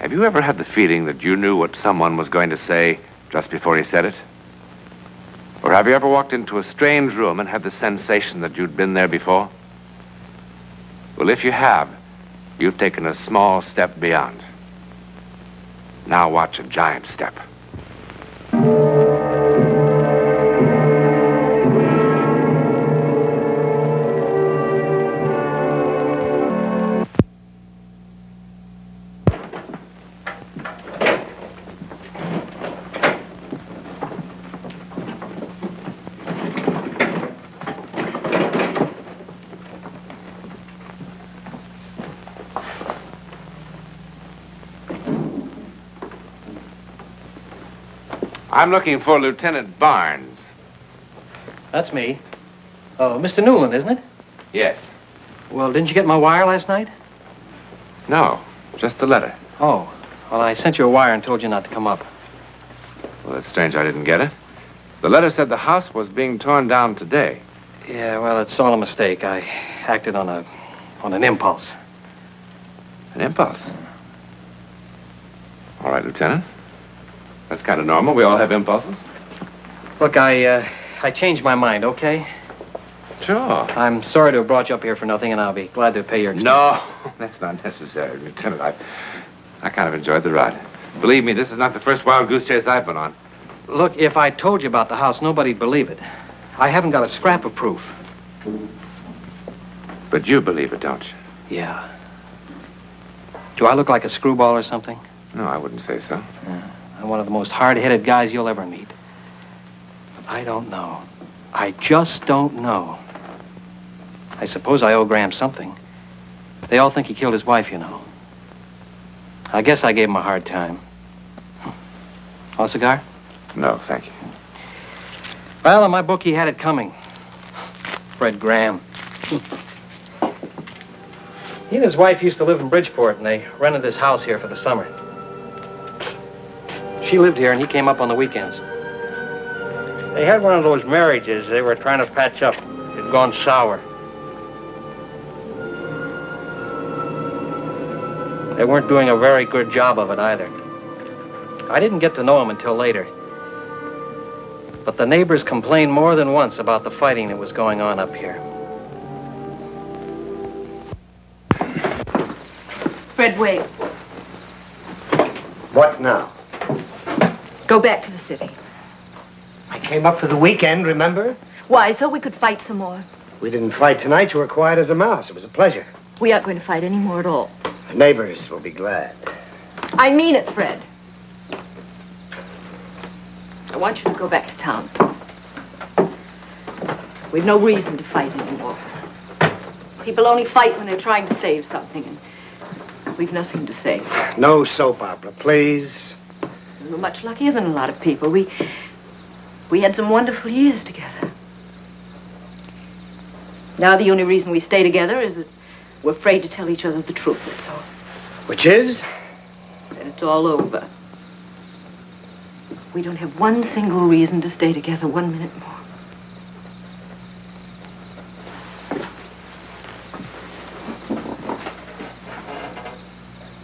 Have you ever had the feeling that you knew what someone was going to say just before he said it? Or have you ever walked into a strange room and had the sensation that you'd been there before? Well, if you have, you've taken a small step beyond. Now watch a giant step. I'm looking for Lieutenant Barnes. That's me. Oh, Mr. Newland, isn't it? Yes. Well, didn't you get my wire last night? No, just the letter. Oh, well, I sent you a wire and told you not to come up. Well, it's strange I didn't get it. The letter said the house was being torn down today. Yeah, well, it's all a mistake. I acted on an impulse. An impulse? All right, Lieutenant. That's kind of normal. We all have impulses. Look, I changed my mind, okay? Sure. I'm sorry to have brought you up here for nothing, and I'll be glad to pay your expenses. No, that's not necessary, Lieutenant. I kind of enjoyed the ride. Believe me, this is not the first wild goose chase I've been on. Look, if I told you about the house, nobody'd believe it. I haven't got a scrap of proof. But you believe it, don't you? Yeah. Do I look like a screwball or something? No, I wouldn't say so. Yeah. I'm one of the most hard-headed guys you'll ever meet. But I don't know. I just don't know. I suppose I owe Graham something. They all think he killed his wife, you know. I guess I gave him a hard time. Want a cigar? No, thank you. Well, in my book, he had it coming. Fred Graham. He and his wife used to live in Bridgeport, and they rented this house here for the summer. She lived here, and he came up on the weekends. They had one of those marriages they were trying to patch up. It had gone sour. They weren't doing a very good job of it either. I didn't get to know him until later. But the neighbors complained more than once about the fighting that was going on up here. Fred, wait. What now? Go back to the city. I came up for the weekend, remember? Why, so we could fight some more. We didn't fight tonight. You were quiet as a mouse. It was a pleasure. We aren't going to fight any more at all. The neighbors will be glad. I mean it, Fred. I want you to go back to town. We've no reason to fight anymore. People only fight when they're trying to save something, and we've nothing to save. No soap opera, please. We were much luckier than a lot of people. We had some wonderful years together. Now the only reason we stay together is that we're afraid to tell each other the truth, that's all. Which is? Then it's all over. We don't have one single reason to stay together 1 minute more.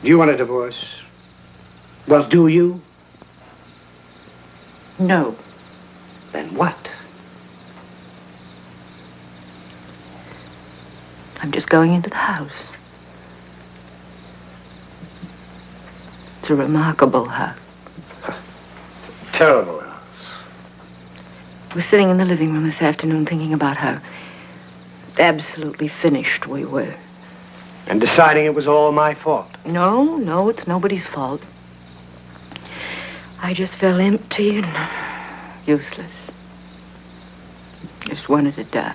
Do you want a divorce? Well, do you? No. Then what? I'm just going into the house. It's a remarkable house. Terrible house. I was sitting in the living room this afternoon thinking about how absolutely finished we were. And deciding it was all my fault. No, it's nobody's fault. I just felt empty and useless. Just wanted to die.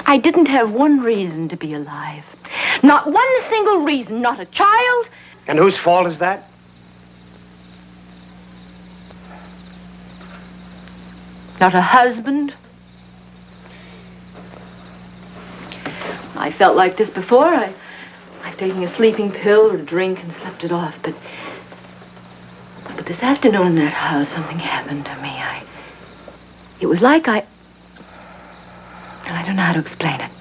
I didn't have one reason to be alive. Not one single reason, not a child. And whose fault is that? Not a husband. I felt like this before. I've taken a sleeping pill or a drink and slept it off, but this afternoon in that house, something happened to me. It was like I don't know how to explain it.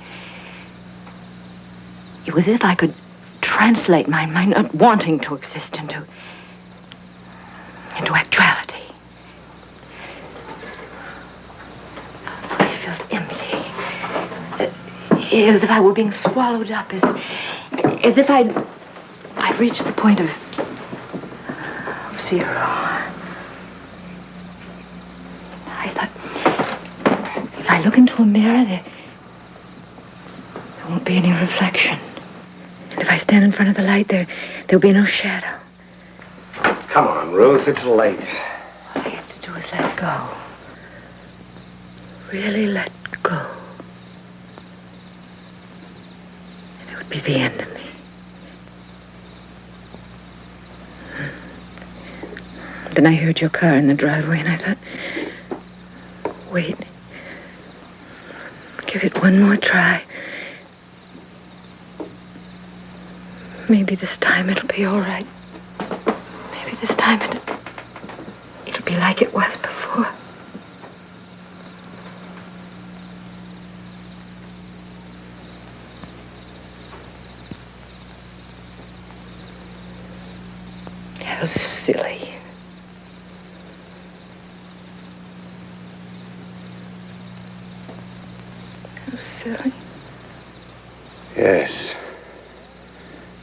It was as if I could translate my not wanting to exist into actuality. I felt empty. As if I were being swallowed up, as if I'd reached the point of zero. I thought, if I look into a mirror, there won't be any reflection. And if I stand in front of the light, there'll be no shadow. Come on, Ruth, it's late. All I have to do is let go. Really let go. And it would be the end of me. Then I heard your car in the driveway, and I thought, wait. Give it one more try. Maybe this time it'll be all right. Maybe this time it'll be like it was before. How silly. How silly. Yes.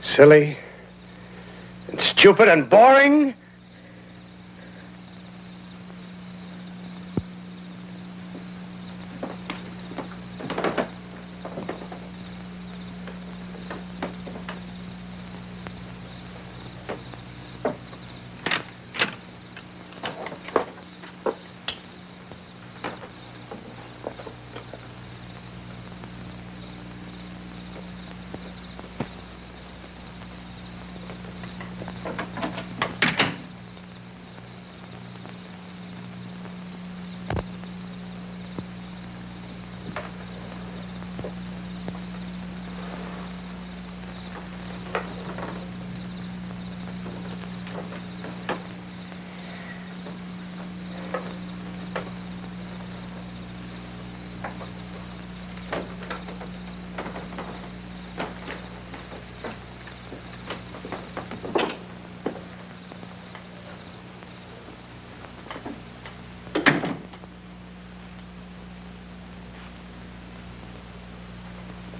Silly and stupid and boring.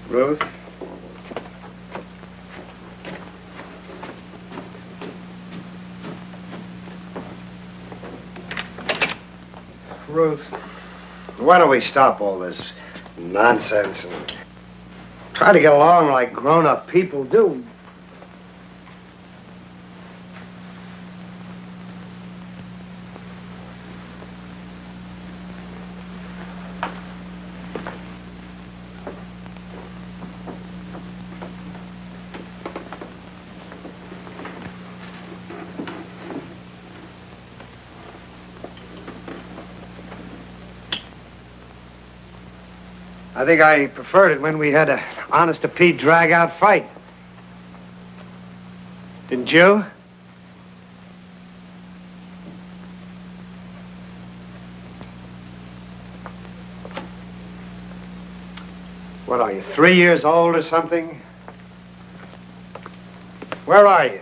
Ruth? Ruth, why don't we stop all this nonsense and try to get along like grown-up people do? I think I preferred it when we had an honest-to-Pete drag-out fight. Didn't you? What are you, 3 years old or something? Where are you?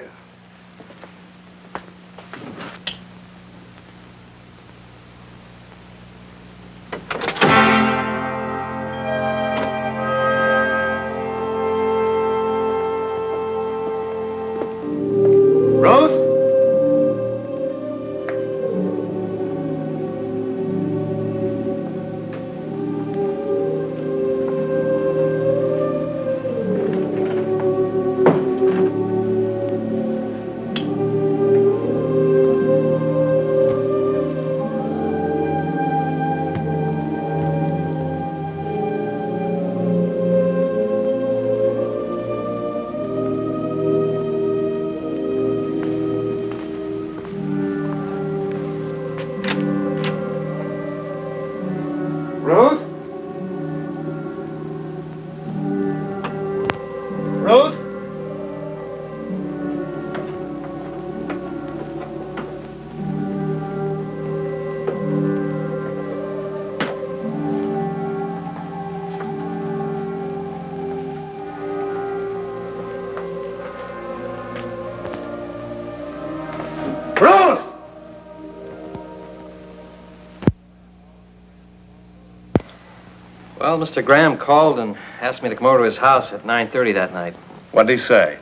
Well, Mr. Graham called and asked me to come over to his house at 9:30 that night. What'd he say?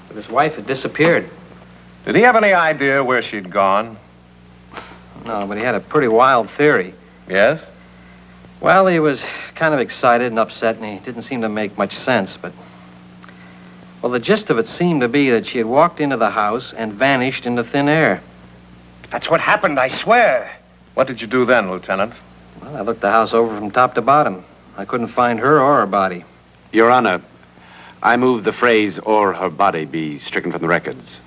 But his wife had disappeared. Did he have any idea where she'd gone? No, but he had a pretty wild theory. Yes? Well, he was kind of excited and upset, and he didn't seem to make much sense, but... Well, the gist of it seemed to be that she had walked into the house and vanished into thin air. That's what happened, I swear. What did you do then, Lieutenant? Well, I looked the house over from top to bottom. I couldn't find her or her body. Your Honor, I move the phrase, "or her body," be stricken from the records.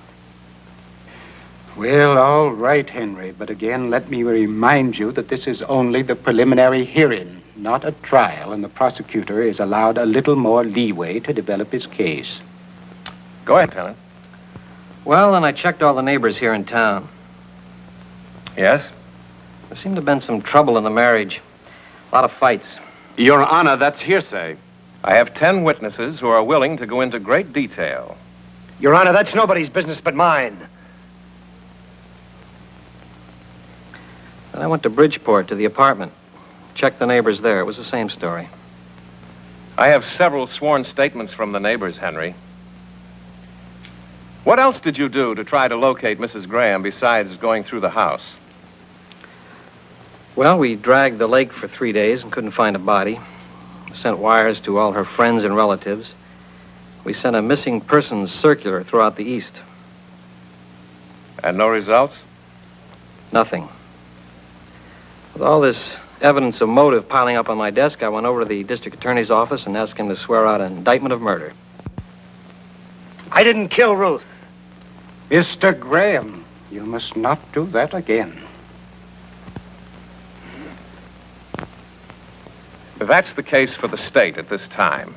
Well, all right, Henry, but again, let me remind you that this is only the preliminary hearing, not a trial, and the prosecutor is allowed a little more leeway to develop his case. Go ahead, Lieutenant. Well, then I checked all the neighbors here in town. Yes? There seemed to have been some trouble in the marriage. A lot of fights. Your Honor, that's hearsay. I have 10 witnesses who are willing to go into great detail. Your Honor, that's nobody's business but mine. Then I went to Bridgeport to the apartment. Checked the neighbors there. It was the same story. I have several sworn statements from the neighbors, Henry. What else did you do to try to locate Mrs. Graham besides going through the house? Well, we dragged the lake for 3 days and couldn't find a body. Sent wires to all her friends and relatives. We sent a missing persons circular throughout the East. And no results? Nothing. With all this evidence of motive piling up on my desk, I went over to the district attorney's office and asked him to swear out an indictment of murder. I didn't kill Ruth. Mr. Graham, you must not do that again. That's the case for the state at this time.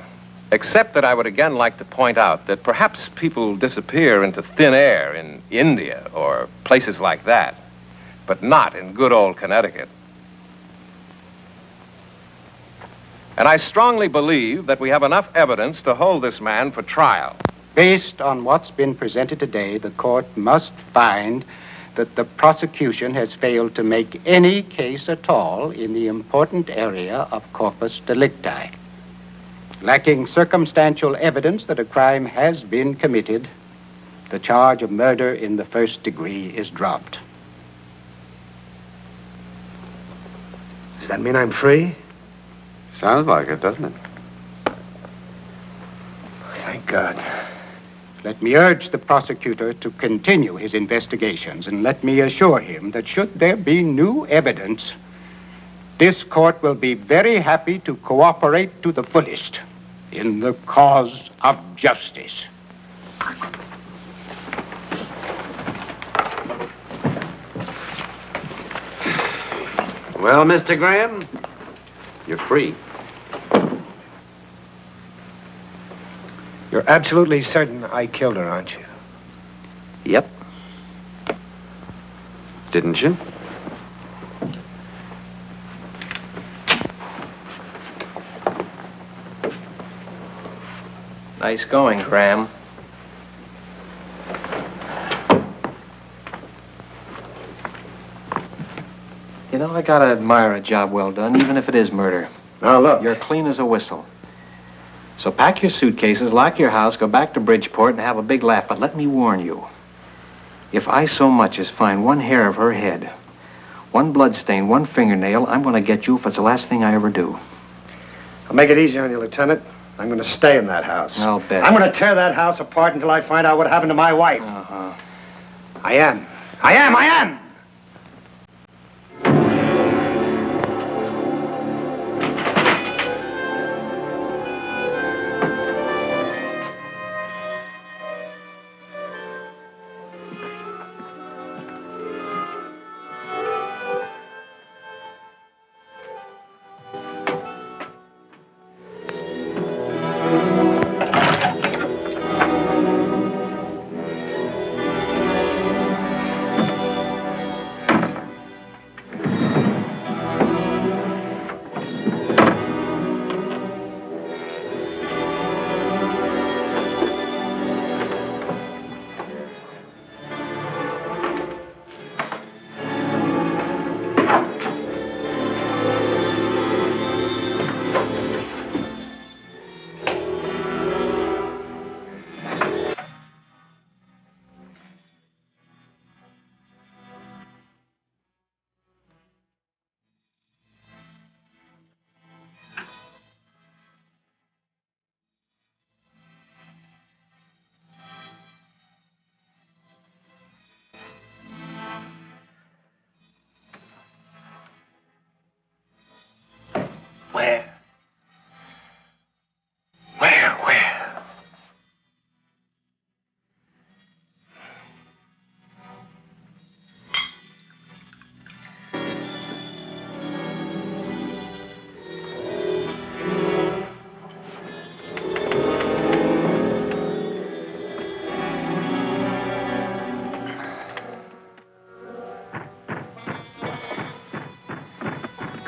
Except that I would again like to point out that perhaps people disappear into thin air in India or places like that, but not in good old Connecticut. And I strongly believe that we have enough evidence to hold this man for trial. Based on what's been presented today, the court must find that the prosecution has failed to make any case at all in the important area of corpus delicti. Lacking circumstantial evidence that a crime has been committed, the charge of murder in the first degree is dropped. Does that mean I'm free? Sounds like it, doesn't it? Thank God. Let me urge the prosecutor to continue his investigations, and let me assure him that should there be new evidence, this court will be very happy to cooperate to the fullest in the cause of justice. Well, Mr. Graham, you're free. You're absolutely certain I killed her, aren't you? Yep. Didn't you? Nice going, Graham. You know, I gotta admire a job well done, even if it is murder. Now, look. You're clean as a whistle. So pack your suitcases, lock your house, go back to Bridgeport, and have a big laugh. But let me warn you, if I so much as find one hair of her head, one blood stain, one fingernail, I'm going to get you if it's the last thing I ever do. I'll make it easy on you, Lieutenant. I'm going to stay in that house. I'll bet. I'm going to tear that house apart until I find out what happened to my wife. Uh-huh. I am!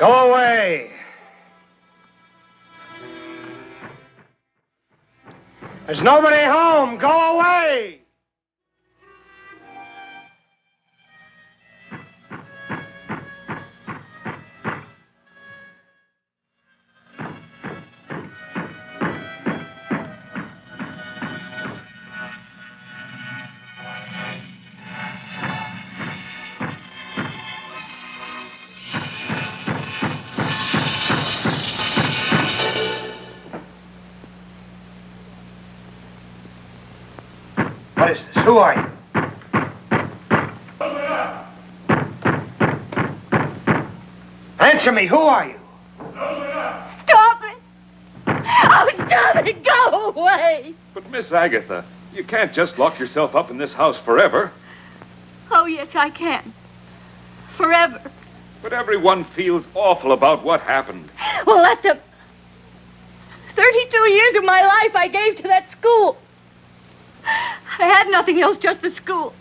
Go away. There's nobody home. Go away. What is this? Who are you? Answer me. Who are you? Stop it! Oh, stop it! Go away! But, Miss Agatha, you can't just lock yourself up in this house forever. Oh, yes, I can. Forever. But everyone feels awful about what happened. Well, that's 32 years of my life I gave to that school. I had nothing else, just the school.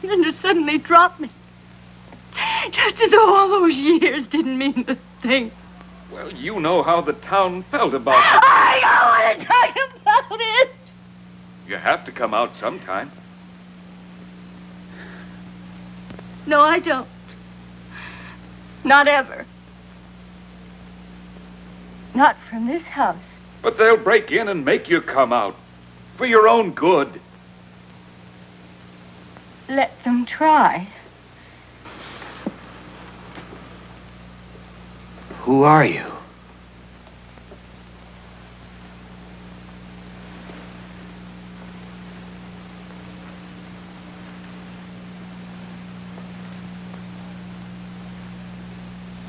And then to suddenly drop me. Just as though all those years didn't mean a thing. Well, you know how the town felt about it. I don't want to talk about it. You have to come out sometime. No, I don't. Not ever. Not from this house. But they'll break in and make you come out. For your own good. Let them try. Who are you?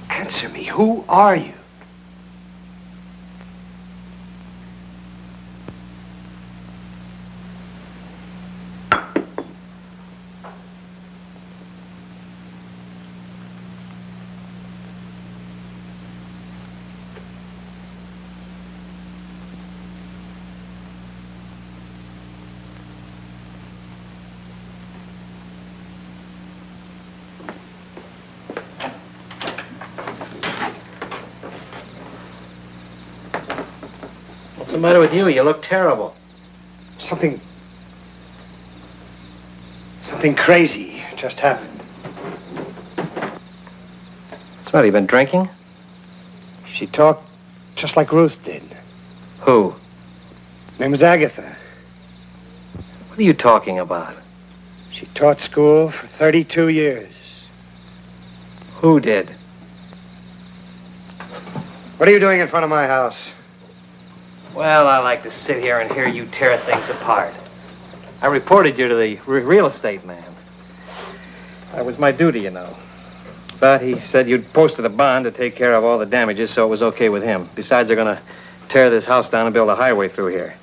Answer me. Who are you? What's the matter with you? You look terrible. Something crazy just happened. What's the matter? You been drinking? She talked just like Ruth did. Who? Name was Agatha. What are you talking about? She taught school for 32 years. Who did? What are you doing in front of my house? Well, I like to sit here and hear you tear things apart. I reported you to the real estate man. That was my duty, you know. But he said you'd posted a bond to take care of all the damages, so it was okay with him. Besides, they're going to tear this house down and build a highway through here.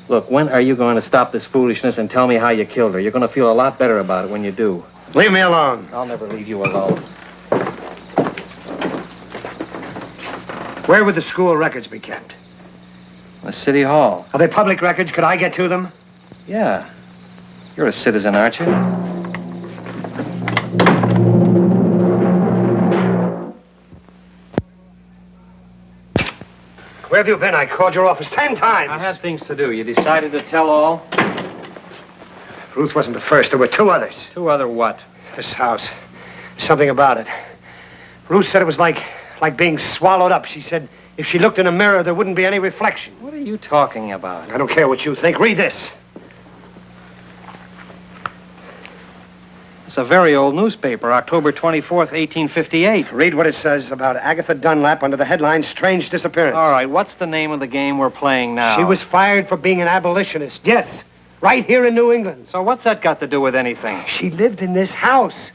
Look, when are you going to stop this foolishness and tell me how you killed her? You're going to feel a lot better about it when you do. Leave me alone. I'll never leave you alone. Where would the school records be kept? The city hall. Are they public records? Could I get to them? Yeah. You're a citizen, aren't you? Where have you been? I called your office 10 times. I had things to do. You decided to tell all? Ruth wasn't the first. There were 2 others. 2 other what? This house. Something about it. Ruth said it was like being swallowed up. She said if she looked in a mirror, there wouldn't be any reflection. What are you talking about? I don't care what you think. Read this. It's a very old newspaper, October 24th, 1858. Read what it says about Agatha Dunlap under the headline, Strange Disappearance. All right, what's the name of the game we're playing now? She was fired for being an abolitionist. Yes, right here in New England. So what's that got to do with anything? She lived in this house.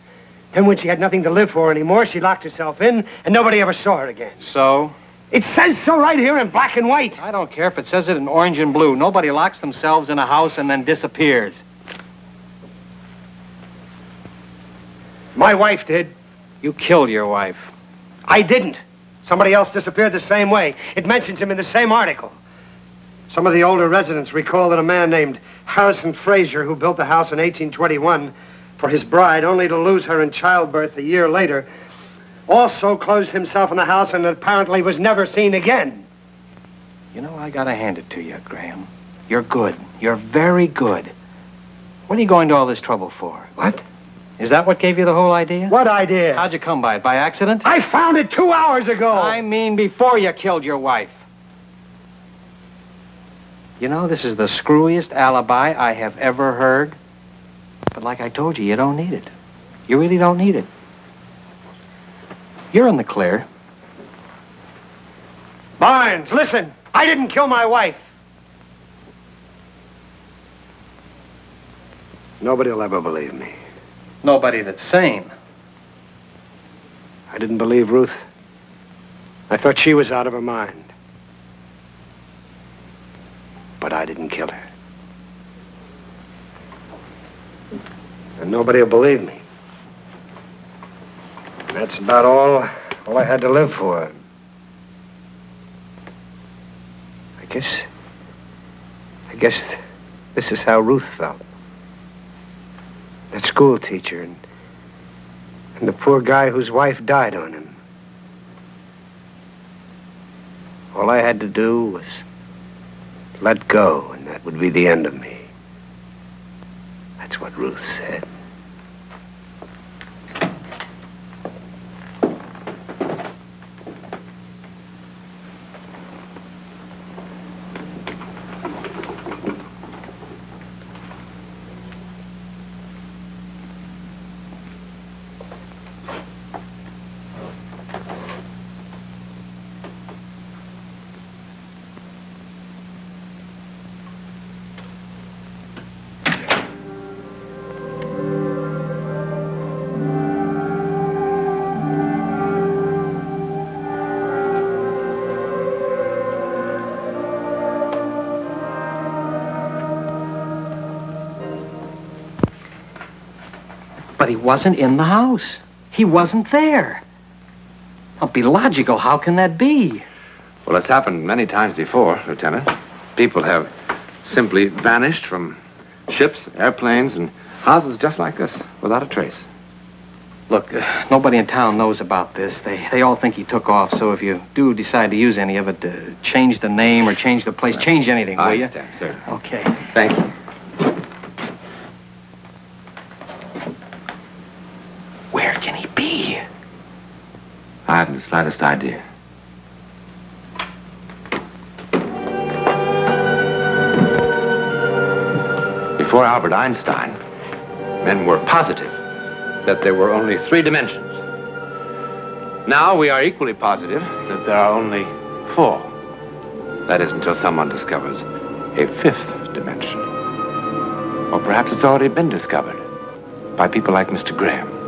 Then when she had nothing to live for anymore, she locked herself in, and nobody ever saw her again. So? It says so right here in black and white. I don't care if it says it in orange and blue. Nobody locks themselves in a house and then disappears. My wife did. You killed your wife. I didn't. Somebody else disappeared the same way. It mentions him in the same article. Some of the older residents recall that a man named Harrison Frazier, who built the house in 1821 for his bride, only to lose her in childbirth a year later, also closed himself in the house and apparently was never seen again. You know, I gotta hand it to you, Graham. You're good. You're very good. What are you going to all this trouble for? What? Is that what gave you the whole idea? What idea? How'd you come by it? By accident? I found it 2 hours ago. I mean before you killed your wife. You know, this is the screwiest alibi I have ever heard. But like I told you, you don't need it. You really don't need it. You're in the clear. Barnes, listen. I didn't kill my wife. Nobody will ever believe me. Nobody that's sane. I didn't believe Ruth. I thought she was out of her mind. But I didn't kill her. And nobody will believe me. That's about all I had to live for. I guess this is how Ruth felt. That school teacher and the poor guy whose wife died on him. All I had to do was let go, and that would be the end of me. That's what Ruth said. But he wasn't in the house. He wasn't there. Now, be logical. How can that be? Well, it's happened many times before, Lieutenant. People have simply vanished from ships, airplanes, and houses just like this, without a trace. Look, nobody in town knows about this. They all think he took off, so if you do decide to use any of it, change the name or change the place, change anything, will you? I understand, sir. Okay. Thank you. Where can he be? I haven't the slightest idea. Before Albert Einstein, men were positive that there were only 3 dimensions. Now we are equally positive that there are only 4. That is until someone discovers a 5th dimension. Or perhaps it's already been discovered by people like Mr. Graham.